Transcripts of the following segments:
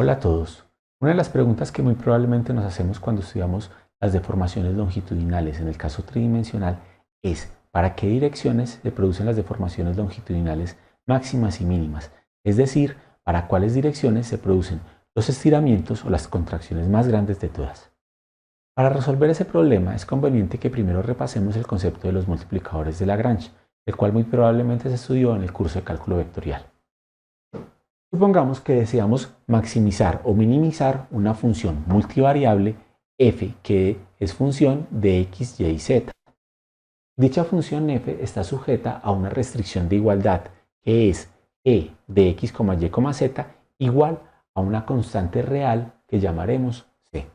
Hola a todos. Una de las preguntas que muy probablemente nos hacemos cuando estudiamos las deformaciones longitudinales en el caso tridimensional es ¿para qué direcciones se producen las deformaciones longitudinales máximas y mínimas? Es decir, ¿para cuáles direcciones se producen los estiramientos o las contracciones más grandes de todas? Para resolver ese problema es conveniente que primero repasemos el concepto de los multiplicadores de Lagrange, el cual muy probablemente se estudió en el curso de cálculo vectorial. Supongamos que deseamos maximizar o minimizar una función multivariable f que es función de x, y, z. Dicha función f está sujeta a una restricción de igualdad que es e de x, y, z igual a una constante real que llamaremos c.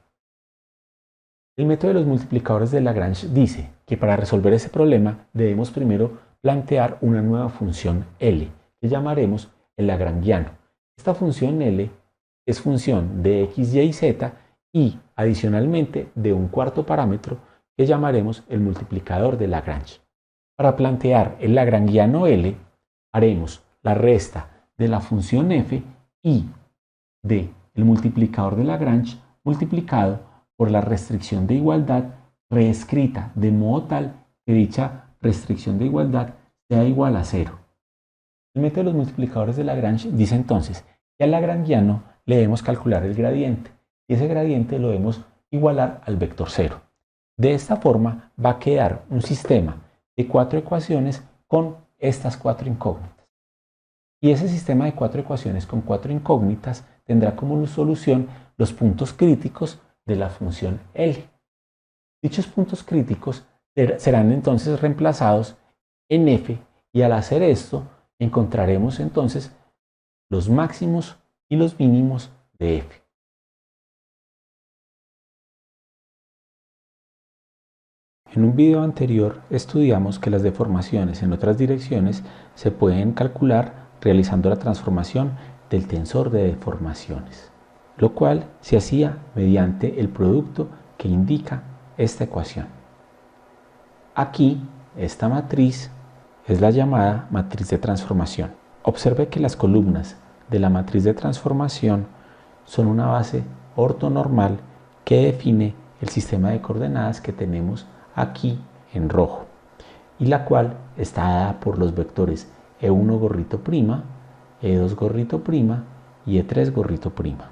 El método de los multiplicadores de Lagrange dice que para resolver ese problema debemos primero plantear una nueva función L que llamaremos el lagrangiano. Esta función L es función de x, y, z y adicionalmente de un cuarto parámetro que llamaremos el multiplicador de Lagrange. Para plantear el lagrangiano L haremos la resta de la función f y del multiplicador de Lagrange multiplicado por la restricción de igualdad reescrita de modo tal que dicha restricción de igualdad sea igual a 0. El método de los multiplicadores de Lagrange dice entonces que al lagrangiano le debemos calcular el gradiente y ese gradiente lo debemos igualar al vector 0. De esta forma va a quedar un sistema de 4 ecuaciones con estas 4 incógnitas. Y ese sistema de 4 ecuaciones con 4 incógnitas tendrá como solución los puntos críticos de la función L. Dichos puntos críticos serán entonces reemplazados en f y al hacer esto encontraremos entonces los máximos y los mínimos de f. En un video anterior estudiamos que las deformaciones en otras direcciones se pueden calcular realizando la transformación del tensor de deformaciones, lo cual se hacía mediante el producto que indica esta ecuación. Aquí, esta matriz es la llamada matriz de transformación. Observe que las columnas de la matriz de transformación son una base ortonormal que define el sistema de coordenadas que tenemos aquí en rojo y la cual está dada por los vectores E1 gorrito prima, E2 gorrito prima y E3 gorrito prima.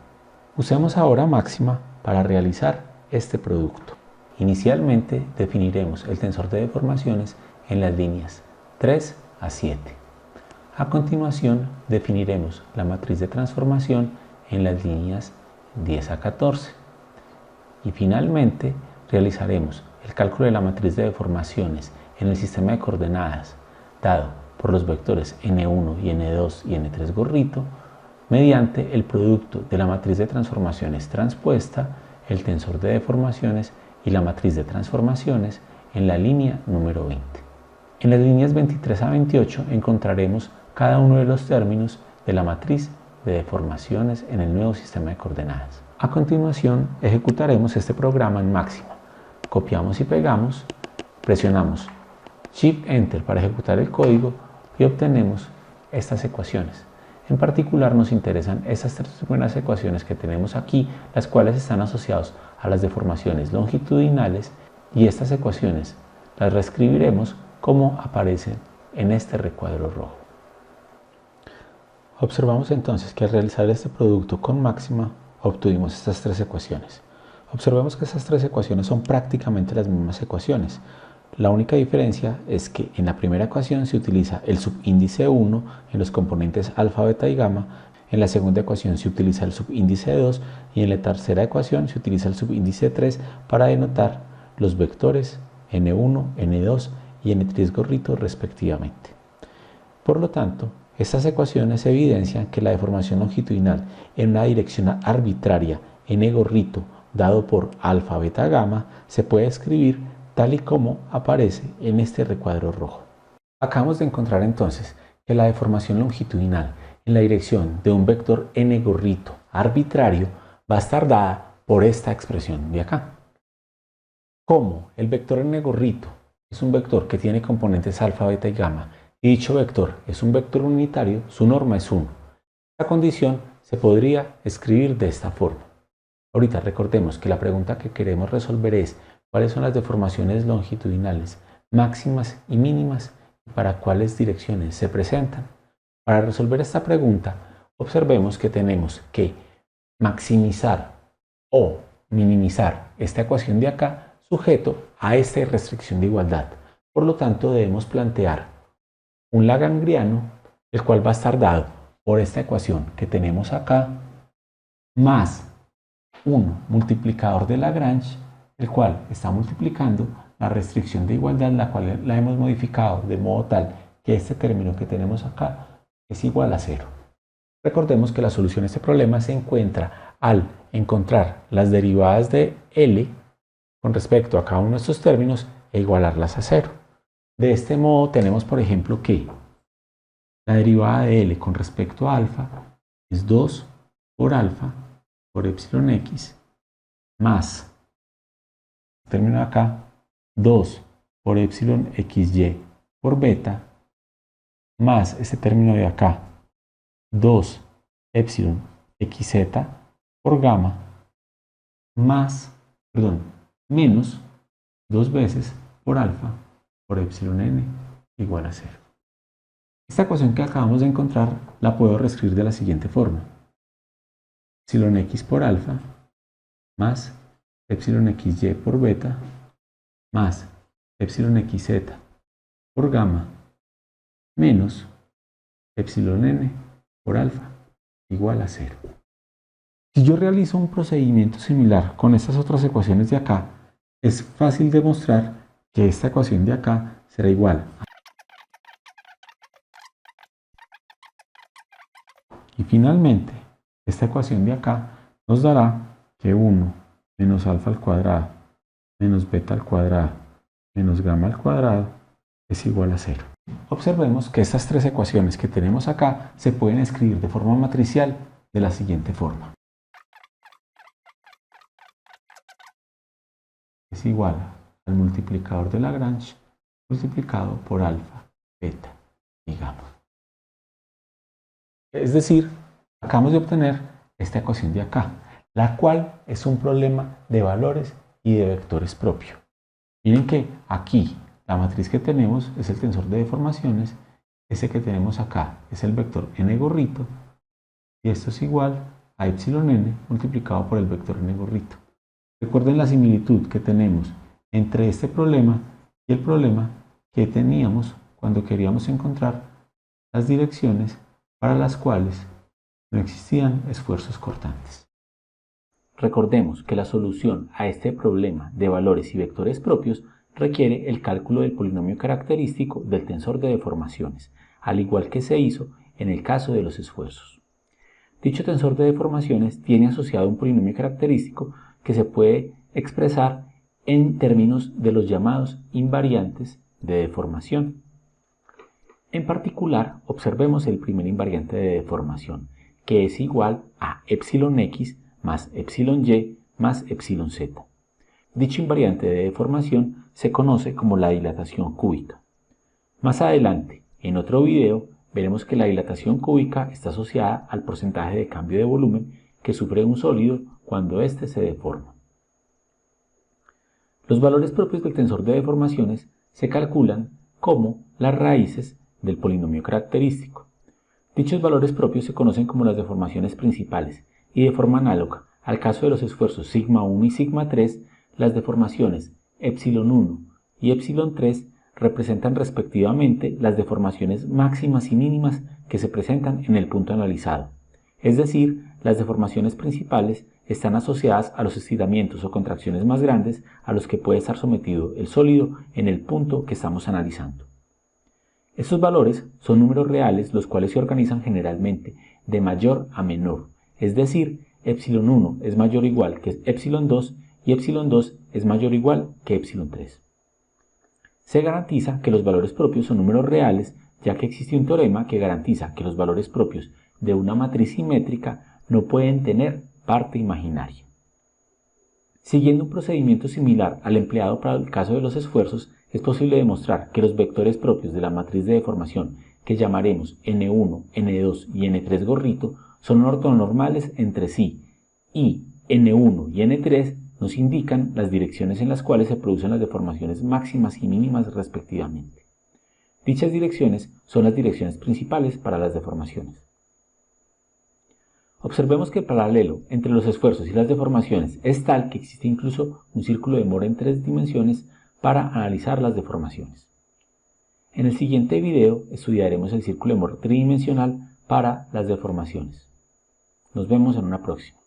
Usemos ahora máxima para realizar este producto. Inicialmente definiremos el tensor de deformaciones en las líneas 3 a 7. A continuación definiremos la matriz de transformación en las líneas 10 a 14. Y finalmente realizaremos el cálculo de la matriz de deformaciones en el sistema de coordenadas dado por los vectores n1 y n2 y n3 gorrito mediante el producto de la matriz de transformaciones transpuesta, el tensor de deformaciones y la matriz de transformaciones en la línea número 20. En las líneas 23 a 28 encontraremos cada uno de los términos de la matriz de deformaciones en el nuevo sistema de coordenadas. A continuación ejecutaremos este programa en máxima. Copiamos y pegamos, presionamos Shift Enter para ejecutar el código y obtenemos estas ecuaciones. En particular nos interesan estas tres primeras ecuaciones que tenemos aquí, las cuales están asociadas a las deformaciones longitudinales y estas ecuaciones las reescribiremos como aparecen en este recuadro rojo. Observamos entonces que al realizar este producto con máxima obtuvimos estas tres ecuaciones. Observemos que estas tres ecuaciones son prácticamente las mismas ecuaciones. La única diferencia es que en la primera ecuación se utiliza el subíndice 1 en los componentes alfa, beta y gamma, en la segunda ecuación se utiliza el subíndice 2 y en la tercera ecuación se utiliza el subíndice 3 para denotar los vectores n1, n2 y n3 gorrito respectivamente. Por lo tanto, estas ecuaciones evidencian que la deformación longitudinal en una dirección arbitraria n gorrito dado por alfa, beta, gamma se puede escribir tal y como aparece en este recuadro rojo. Acabamos de encontrar entonces que la deformación longitudinal en la dirección de un vector n gorrito arbitrario va a estar dada por esta expresión de acá. Como el vector n gorrito es un vector que tiene componentes alfa, beta y gamma y dicho vector es un vector unitario, su norma es 1. Esta condición se se podría escribir de esta forma. Ahorita recordemos que la pregunta que queremos resolver es cuáles son las deformaciones longitudinales máximas y mínimas y para cuáles direcciones se presentan. Para resolver esta pregunta, observemos que tenemos que maximizar o minimizar esta ecuación de acá sujeto a esta restricción de igualdad. Por lo tanto, debemos plantear un lagrangiano, el cual va a estar dado por esta ecuación que tenemos acá, más un multiplicador de Lagrange, el cual está multiplicando la restricción de igualdad, la cual la hemos modificado de modo tal que este término que tenemos acá es igual a 0. Recordemos que la solución a este problema se encuentra al encontrar las derivadas de L con respecto a cada uno de estos términos e igualarlas a 0. De este modo tenemos, por ejemplo, que la derivada de L con respecto a alfa es 2 por alfa por epsilon x más, término de acá, 2 por epsilon xy por beta más este término de acá, 2 epsilon xz por gamma menos 2 veces por alfa por epsilon n igual a 0. Esta ecuación que acabamos de encontrar la puedo reescribir de la siguiente forma. Epsilon x por alfa más epsilon xy por beta más epsilon xz por gamma menos epsilon n por alfa igual a 0. Si yo realizo un procedimiento similar con estas otras ecuaciones de acá, es fácil demostrar que esta ecuación de acá será igual a... Y finalmente, esta ecuación de acá nos dará que 1 menos alfa al cuadrado menos beta al cuadrado menos gamma al cuadrado es igual a 0. Observemos que estas tres ecuaciones que tenemos acá se pueden escribir de forma matricial de la siguiente forma. Es igual al multiplicador de Lagrange multiplicado por alfa, beta y gamma. Es decir, acabamos de obtener esta ecuación de acá, la cual es un problema de valores y de vectores propio. Miren que aquí la matriz que tenemos es el tensor de deformaciones, ese que tenemos acá es el vector n gorrito, y esto es igual a epsilon n multiplicado por el vector n gorrito. Recuerden la similitud que tenemos entre este problema y el problema que teníamos cuando queríamos encontrar las direcciones para las cuales no existían esfuerzos cortantes. Recordemos que la solución a este problema de valores y vectores propios requiere el cálculo del polinomio característico del tensor de deformaciones, al igual que se hizo en el caso de los esfuerzos. Dicho tensor de deformaciones tiene asociado un polinomio característico que se puede expresar en términos de los llamados invariantes de deformación. En particular, observemos el primer invariante de deformación, que es igual a epsilon x más epsilon y más epsilon z. Dicho invariante de deformación se conoce como la dilatación cúbica. Más adelante, en otro video, veremos que la dilatación cúbica está asociada al porcentaje de cambio de volumen que sufre un sólido cuando éste se deforma. Los valores propios del tensor de deformaciones se calculan como las raíces del polinomio característico. Dichos valores propios se conocen como las deformaciones principales y de forma análoga al caso de los esfuerzos sigma 1 y sigma 3, las deformaciones epsilon 1 y epsilon 3 representan respectivamente las deformaciones máximas y mínimas que se presentan en el punto analizado. Es decir, las deformaciones principales están asociadas a los estiramientos o contracciones más grandes a los que puede estar sometido el sólido en el punto que estamos analizando. Estos valores son números reales los cuales se organizan generalmente de mayor a menor, es decir, epsilon 1 es mayor o igual que epsilon 2 y epsilon 2 es mayor o igual que epsilon 3. Se garantiza que los valores propios son números reales, ya que existe un teorema que garantiza que los valores propios de una matriz simétrica no pueden tener parte imaginaria. Siguiendo un procedimiento similar al empleado para el caso de los esfuerzos, es posible demostrar que los vectores propios de la matriz de deformación, que llamaremos n1, n2 y n3 gorrito, son ortonormales entre sí y N1 y N3 nos indican las direcciones en las cuales se producen las deformaciones máximas y mínimas respectivamente. Dichas direcciones son las direcciones principales para las deformaciones. Observemos que el paralelo entre los esfuerzos y las deformaciones es tal que existe incluso un círculo de Moore en 3 dimensiones para analizar las deformaciones. En el siguiente video estudiaremos el círculo de Moore tridimensional para las deformaciones. Nos vemos en una próxima.